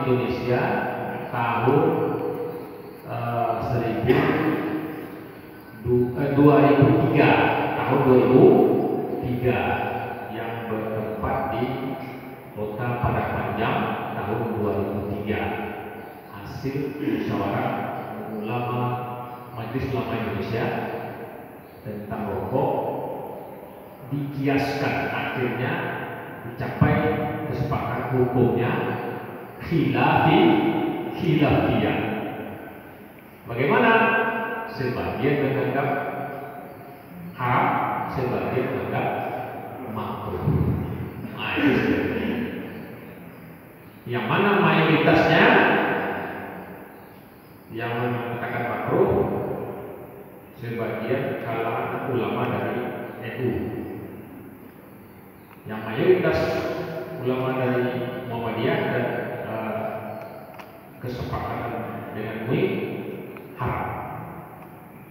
Indonesia tahun 2003, tahun 2003 yang bertempat di Kota Padangpanjang tahun 2003, hasil musyawarah ulama Majelis Ulama Indonesia tentang rokok, dikiaskan akhirnya dicapai kesepakatan hukumnya khilafiyah. Bagaimana? Sebagian menganggap haram, sebagian menganggap makruh. Yang mana mayoritasnya yang mengatakan makruh, sebagian kalangan ulama dari NU. Yang mayoritas ulama dari Muhammadiyah dan kesepakatan dengan MUI haram.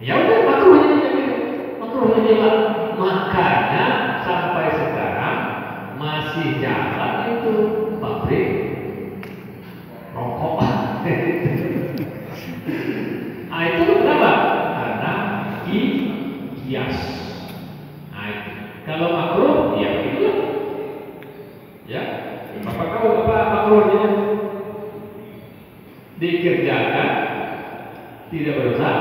Ya udah, makruhnya dia. Makanya sampai sekarang masih jalan itu pabrik rokok. Nah itu kenapa? Karena kias. Nah itu. Kalau makruh, ya itu. Ya, Bapak tahu apa makruhnya? Dikerjakan tidak berdosa,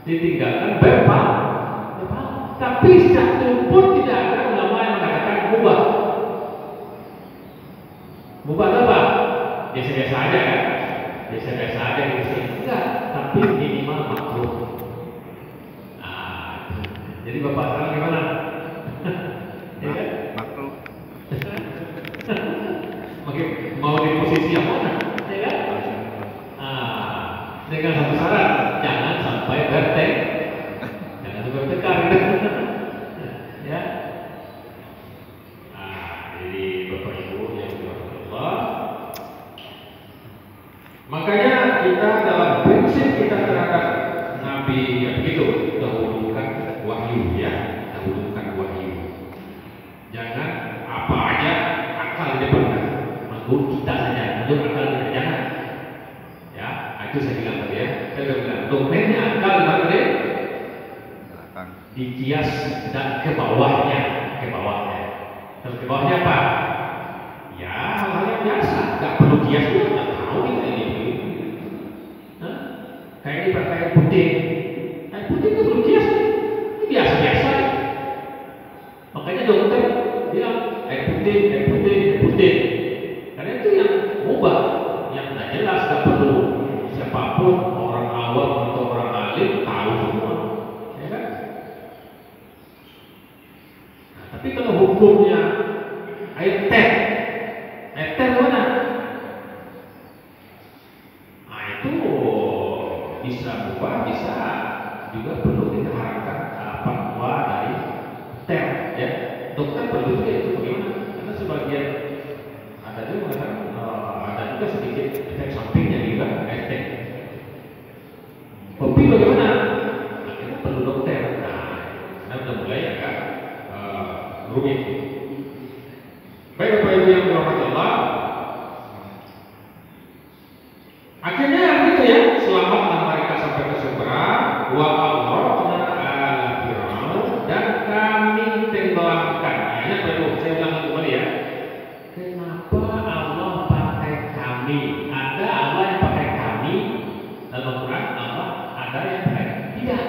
ditinggalkan berpahala. Tapi satu pun tidak ada ulama yang mengatakan mubah. Mubah apa? Biasa-biasa aja kan? Biasa-biasa aja gitu. Enggak, tapi minimal makruh. Nah, jadi Bapak sekarang gimana? Ya kan? Makruh. Oke, mau di posisi yang mana? Ya kan? Dengan satu syarat, jangan sampai bertek, jangan sampai bertekar. Ya. Jadi Bapak Ibu yang dirahmati Allah, makanya kita dalam prinsip kita terhadap Nabi yang begitu, dahulukan wahyu ya, dahulukan wahyu. Jangan apa aja akal didepankan, menurut kita saja, menurut akal kita jangan. Ya, itu saya bilang tadi ya, saya sudah bilang domainnya akal dipakai dikias dan ke bawahnya. Terus ke bawahnya apa? Ya, hal-hal yang biasa, nggak perlu kias juga, nggak tahu kita ini. Kayak ini pakai putih, kayak putih itu perlu kias, ini biasa-biasa. Makanya dokter bilang air putih, karena itu yang mubah, yang nggak jelas, nggak perlu siapapun, orang awam atau orang alim tahu semua, ya kan? Nah, tapi kalau hukumnya air teh mana? Nah itu bisa berubah, bisa juga perlu kita harapkan fatwa dari teh, ya. Dokter perlu juga itu bagaimana? Karena sebagian ada juga mengatakan ada juga sedikit efek sampingnya juga air teh. Kopi bagaimana? Nah, kita perlu dokter. Nah, karena udah mulai agak rumit. Baik Bapak Ibu yang dirahmati Allah, akhirnya gitu ya, selamatlah mereka sampai ke seberang. Wa aghraqna ala fir'aun, dan kami tenggelamkan. Ingat baru saya ulang kembali ya. Kenapa Allah pakai kami? Ada Allah yang pakai kami dalam Al-Quran, Allah ada yang pakai tidak.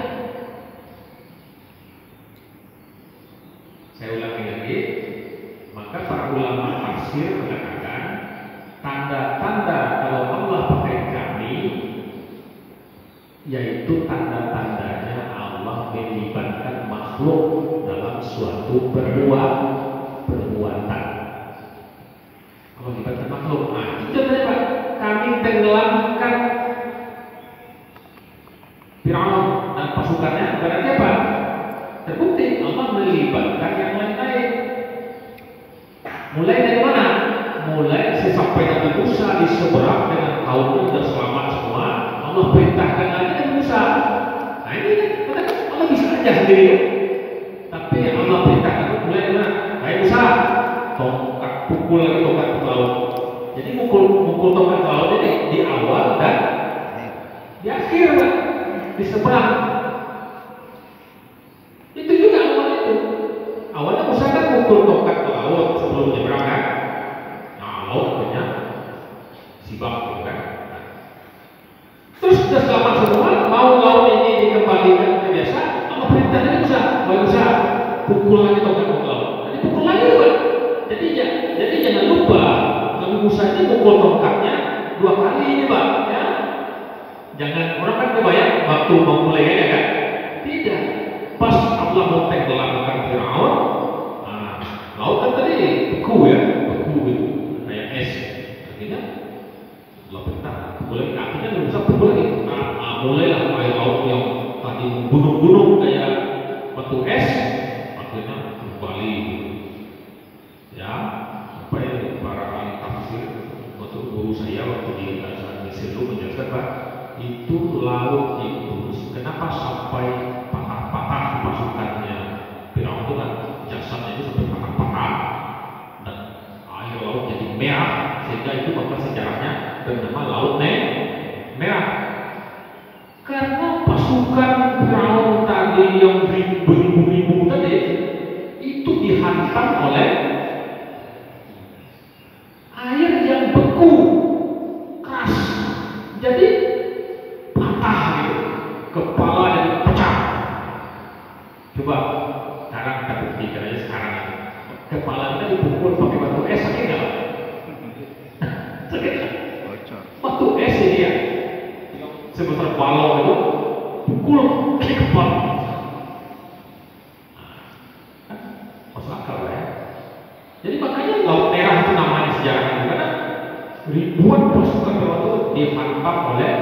Saya ulangi lagi. Maka para ulama tafsir mengatakan tanda-tanda kalau Allah pakai kami, yaitu tanda-tandanya Allah melibatkan makhluk dalam suatu perbuatan. Allah melibatkan makhluk. Nah, itu contohnya Pak. Kami tenggelamkan Fir'aun dan pasukannya. Berarti apa? Terbukti Allah melibatkan yang lain-lain. Mulai dari mana? Mulai sampai Nabi Musa di seberang dengan kaumnya sudah selamat semua. Allah perintahkan lagi Nabi Musa. Nah ini kan Allah bisa aja sendiri. Tapi Allah perintahkan mulai dari mana? Hai Musa, tongkat pukul lagi tongkat ke laut. Jadi mukul tongkat ke laut ini di awal dan di akhir, Pak. Di seberang. Itu juga awalnya itu. Awalnya Musa kan mukul tongkat ke laut sebelum nyebrang kan. Nah, laut akhirnya sibak gitu kan. Terus sudah selamat semua, mau laut ini dikembalikan ke biasa, Allah perintahnya Musa, Musa pukul lagi tongkat ke laut. Nanti pukul lagi, Pak. Jadi jangan lupa, Nabi Musa ini mukul tongkatnya 2 kali ini, Pak. Ya. Jangan, orang kan kebayang waktu mau mulai aja kan? Tidak. Pas Allah mau tenggelamkan Firaun, laut kan tadi beku ya, beku gitu, kayak es. Akhirnya Allah perintah, mulai akhirnya Nabi Musa pukul lagi. Mulailah air laut yang tadi gunung-gunung kayak batu es, akhirnya kembali. Ya, sampai para ahli tafsir waktu guru saya waktu di Mesir dulu menjelaskan, Pak, itu laut itu kenapa sampai patah-patah pasukannya Firaun itu kan jasadnya itu sampai patah-patah dan air laut jadi merah, sehingga itu maka sejarahnya bernama Laut Merah. Karena pasukan Firaun tadi yang beribu-ribu tadi itu dihantam oleh air yang beku keras, jadi patah gitu, kepala jadi pecah. Coba sekarang kita buktikan aja sekarang ini, kepala kita dipukul pakai batu es, sakit nggak? Sakit nggak? Batu es ini ya, sebesar balong itu, pukul ke kepala. Masuk akal ya. Jadi makanya Laut Merah itu namanya sejarahnya, karena ribuan pasukan Firaun itu dihantam oleh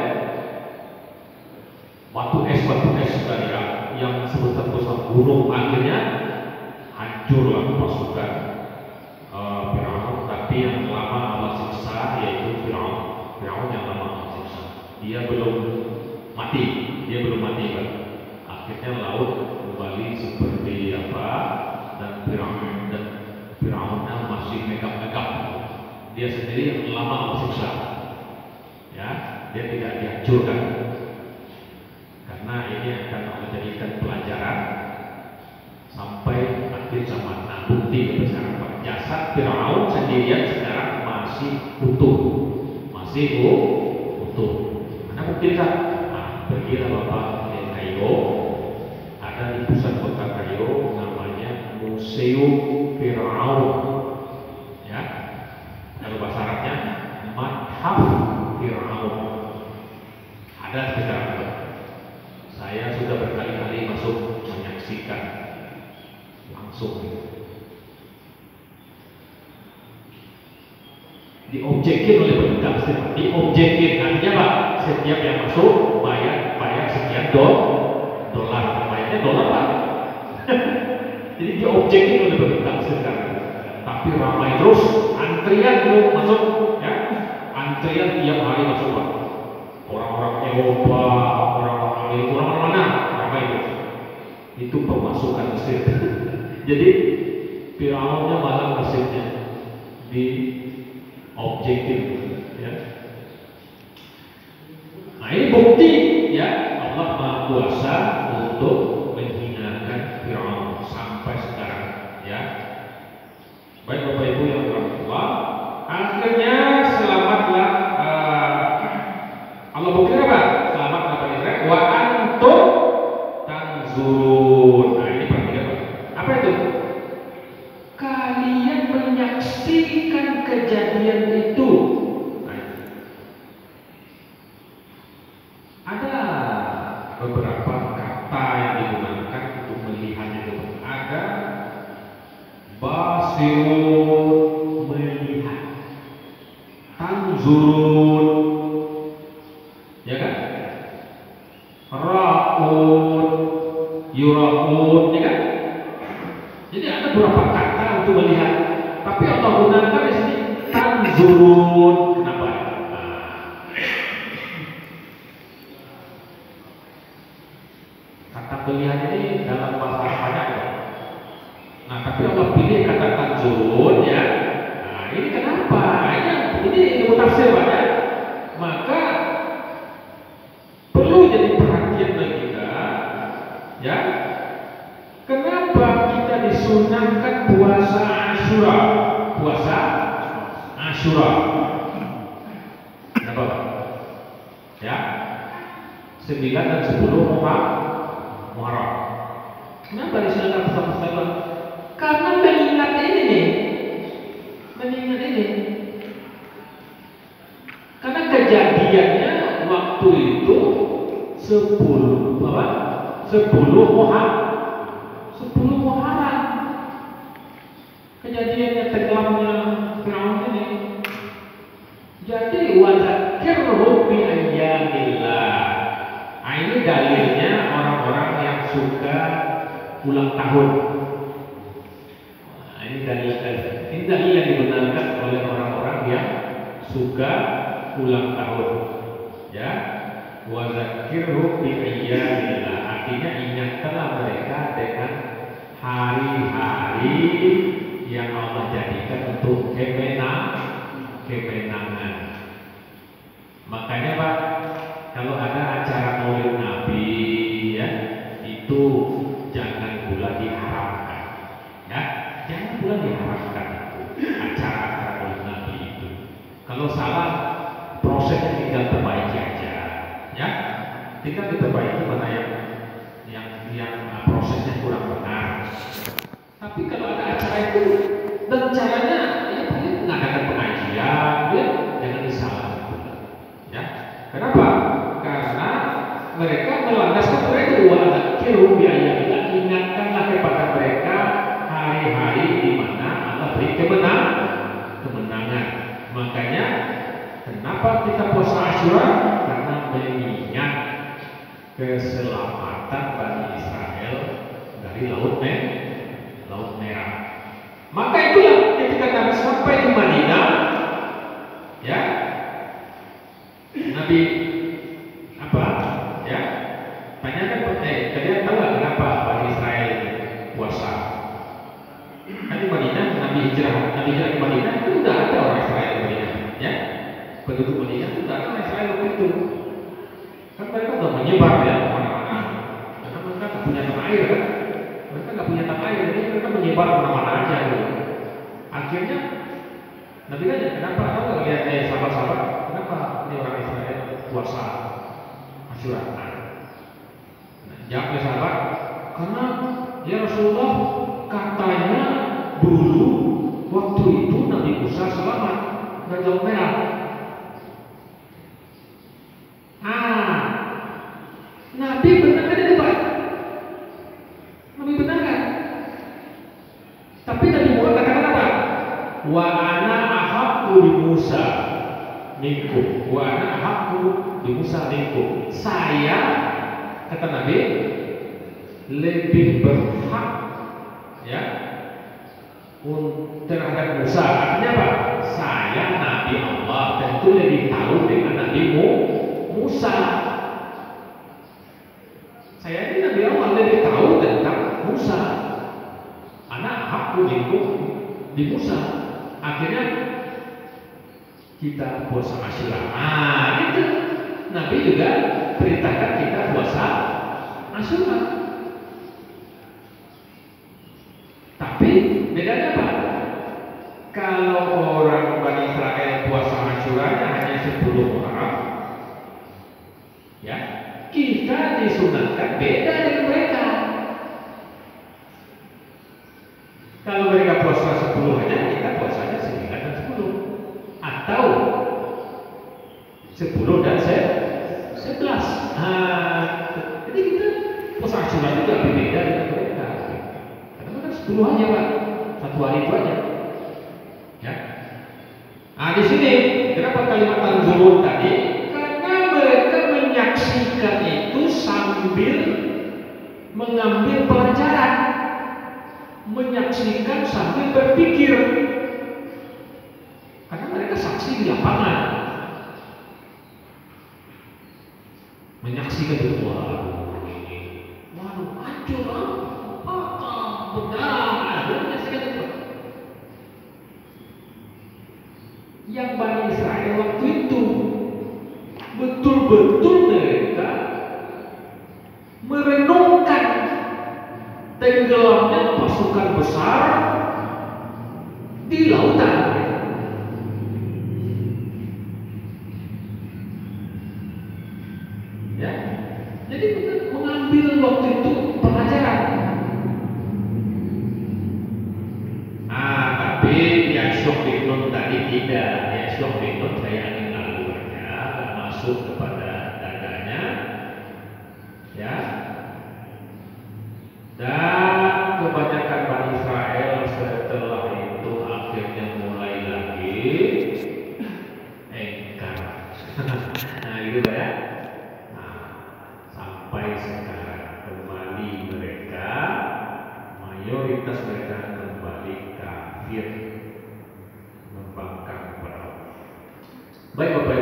batu es dari yang sebesar gunung. Akhirnya hancurlah pasukan Firaun. Tapi yang lama Allah siksa yaitu Firaun yang lama Allah siksa. Dia belum mati, Pak. Akhirnya laut kembali seperti apa, dan Firaunnya masih megap-megap. Dia sendiri yang lama Allah siksa. Ya, dia tidak dihancurkan. Karena ini akan menjadikan pelajaran sampai akhir zaman. Nah, bukti kebesaran Pak, jasad Firaun sendirian sekarang masih utuh. Mana bukti Pak? Pergilah Bapak ke Kairo, ada di pusat kota Kairo namanya Museum Firaun. Ya, kalau bahasa Arabnya Mathaf Firaun. Ada sekitar. Saya sudah berkali-kali masuk menyaksikan langsung. Diobjekin oleh petugas, diobjekin, artinya Pak, setiap yang masuk bayar sekian dolar, bayarnya dolar Pak. Jadi diobjekin oleh petugas sekarang. Tapi ramai terus, antrian mau masuk, ya, antrian tiap hari masuk Pak. Orang-orang Eropa, orang-orang Amerika, orang-orang mana, ramai terus. Itu pemasukan Mesir. Jadi Firaunnya malah nasibnya di objektif, ya. Nah, ini bukti ya Allah Maha Kuasa untuk menghinakan Firaun sampai sekarang, ya. Baik Bapak Ibu yang berdoa, akhirnya selamatlah Allah bukti apa? Selamatlah Bani Israil wa antum tanzurun. Nah, ini perhatikan Pak. Apa itu? Kalian menyaksikan kejadian itu. Nah, ada beberapa kata yang digunakan untuk melihatnya itu. Ada basirun, melihat, tanzurun, ya kan? Ra'un, yura'un, ya kan? Jadi ada beberapa kata untuk melihat, tapi Allah gunakan di sini tanzurun. Kenapa? Kata melihat ini dalam bahasa banyak ya. Nah, tapi Allah pilih kata tanzurun, ya. Nah, ini kenapa? Ini Asyura. Kenapa? Ya, 9 dan 10 Muharram. Kenapa disunahkan bersama-sama? Karena mengingat ini nih, mengingat ini. Karena kejadiannya waktu itu 10 apa? 10 Muharram. Kejadiannya tenggelamnya Firaun ini. Jadi wadzakirhum bi ayyamillah. Nah, ini dalilnya orang-orang yang suka ulang tahun. Nah, ini dalil yang dibenarkan oleh orang-orang yang suka ulang tahun. Ya, wadzakirhum bi ayyamillah. Artinya ingatkanlah mereka dengan hari-hari yang Allah jadikan untuk kemenangan. Makanya Pak, kalau ada acara Maulid Nabi ya, itu jangan pula diharapkan. Ya, jangan pula diharapkan acara Maulid Nabi itu. Kalau salah, prosesnya tinggal perbaiki aja. Ya, tinggal diperbaiki mana yang prosesnya kurang benar. Tapi kalau ada acara itu dan caranya ya paling mengadakan pengajian, ya jangan disalahkan. Ya, kenapa? Karena mereka melandaskan mereka wadzakirhum bi ayyamillah, ingatkanlah kepada mereka hari-hari di mana Allah beri kemenangan. Makanya kenapa kita puasa Asyura? Karena mengingat keselamatan Bani Israel dari Laut Merah. Maka itulah ketika Nabi sampai di Madinah, ya, Nabi apa? Ya, tanyakan kalian tahu nggak kenapa Bani Israel puasa? Kan di Madinah Nabi hijrah ke Madinah itu udah ada orang Israel di Madinah, ya. Penduduk Madinah itu udah ada orang Israel waktu itu. Kan mereka udah menyebar ya kemana-mana. Karena mereka nggak punya tanah air kan. Mereka nggak punya tanah air, jadi mereka menyebar kemana-mana aja gitu. Akhirnya Nabi tanya, kenapa? Tahu nggak lihat sahabat-sahabat, kenapa ini orang Israel puasa Asyura? Nah, jawabnya sahabat, karena ya Rasulullah katanya dulu waktu itu Nabi Musa selamat dari Laut Merah. Nabi benar kan itu Pak? Nabi benar kan? Tapi Nabi Muhammad katakan apa? Wa ana ahaqqu bi Musa minkum. Wa ana ahaqqu bi Musa minkum. Saya, kata Nabi, lebih berhak ya terhadap Musa. Artinya apa? Saya Nabi Allah, tentu lebih tahu dengan Nabi Musa. Saya ini Nabi Allah, lebih tahu tentang Musa. Anak aku di Musa. Akhirnya kita puasa Asyura. Itu Nabi juga perintahkan kita puasa Asyura. Tapi bedanya apa? Kalau orang Bani Israel puasa Asyuranya hanya 10 Muharram, ya, kita disunahkan beda dengan mereka. Kalau mereka puasa 10 aja, kita puasanya 9 dan 10, atau 10 dan 11. Jadi kita puasa Asyura juga berbeda dengan mereka. Karena mereka 10 aja Pak, satu hari itu aja. Ya. Nah di sini kenapa kalimat tanzurun tadi? Karena mereka menyaksikan itu sambil mengambil pelajaran, menyaksikan sambil berpikir, karena mereka saksi di lapangan, menyaksikan itu. Waduh, hancur, benar, menyaksikan itu. Yang Bani Israel waktu itu betul-betul mereka merenungkan tenggelamnya pasukan besar di lautan. waktu itu pelajaran. Tapi Yahya bin Nun tadi tidak. Yahya bin Nun kayak angin lalu aja, nggak masuk kepada dadanya, ya. Dan kebanyakan Bani Israel setelah itu akhirnya mulai lagi engkar. Nah gitu ya. Nah, sampai sekarang kembali mereka, mayoritas mereka kembali kafir, membangkang kepada Allah. Baik Bapak